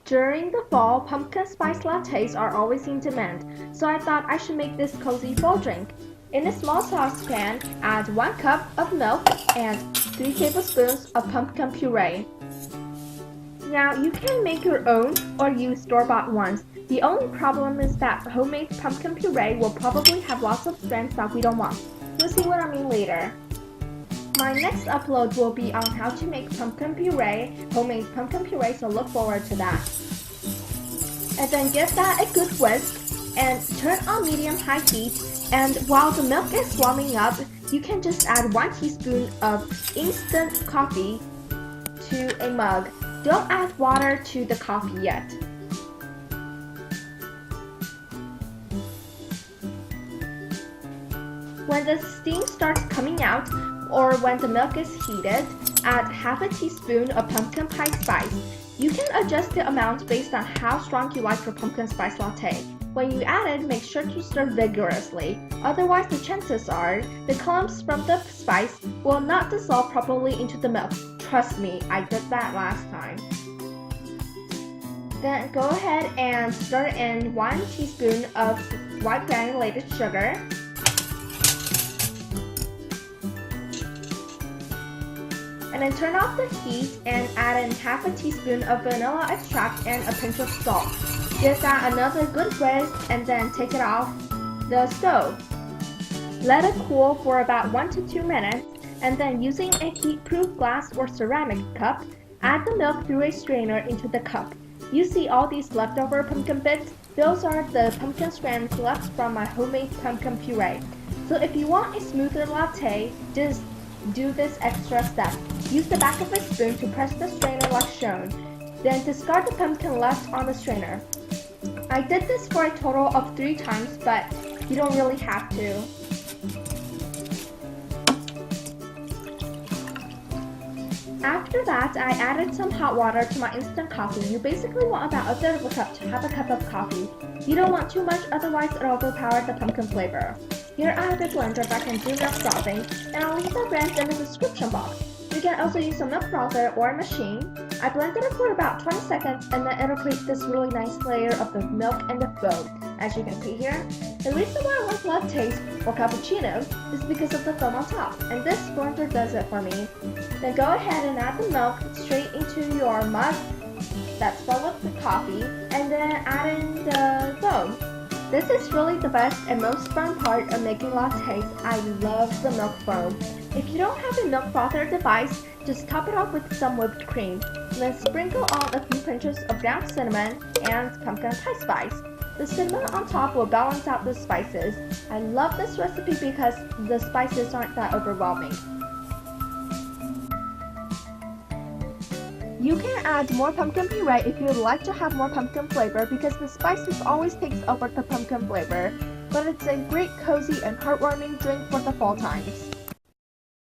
During the fall, pumpkin spice lattes are always in demand, so I thought I should make this cozy fall drink. In a small saucepan, add 1 cup of milk and 3 tablespoons of pumpkin puree. Now, you can make your own or use store-bought ones. The only problem is that homemade pumpkin puree will probably have lots of strands that we don't want. You'll see what I mean later. My next upload will be on how to make pumpkin puree, homemade pumpkin puree, so look forward to that. And then give that a good whisk and turn on medium-high heat, and while the milk is warming up, you can just add 1 teaspoon of instant coffee to a mug. Don't add water to the coffee yet. When the steam starts coming out, or when the milk is heated, add half a teaspoon of pumpkin pie spice. You can adjust the amount based on how strong you like your pumpkin spice latte. When you add it, make sure to stir vigorously. Otherwise, the chances are the clumps from the spice will not dissolve properly into the milk. Trust me, I did that last time. Then go ahead and stir in 1 teaspoon of white granulated sugar, and then turn off the heat and add in half a teaspoon of vanilla extract and a pinch of salt. Give that another good whisk and then take it off the stove. Let it cool for about 1 to 2 minutes, and then using a heat-proof glass or ceramic cup, add the milk through a strainer into the cup. You see all these leftover pumpkin bits? Those are the pumpkin strands left from my homemade pumpkin puree. So if you want a smoother latte, just do this extra step. Use the back of a spoon to press the strainer like shown. Then discard the pumpkin left on the strainer. I did this for a total of 3 times, but you don't really have to. After that, I added some hot water to my instant coffee. You basically want about 1/3 cup to have a cup of coffee. You don't want too much, otherwise it'll overpower the pumpkin flavor. Here I have a blender that can do milk frothing, and I'll leave the brand in the description box. You can also use a milk frother or a machine. I blended it for about 20 seconds, and then it'll create this really nice layer of the milk and the foam, as you can see here. The reason why I like lattes or cappuccinos is because of the foam on top, and this blender does it for me. Then go ahead and add the milk straight into your mug that's filled with the coffee, and then add in the foam. This is really the best and most fun part of making lattes. I love the milk foam. If you don't have a milk frother device, just top it off with some whipped cream. Then sprinkle on a few pinches of ground cinnamon and pumpkin pie spice. The cinnamon on top will balance out the spices. I love this recipe because the spices aren't that overwhelming. You can add more pumpkin puree if you would like to have more pumpkin flavor, because the spices always takes over the pumpkin flavor. But it's a great cozy and heartwarming drink for the fall times.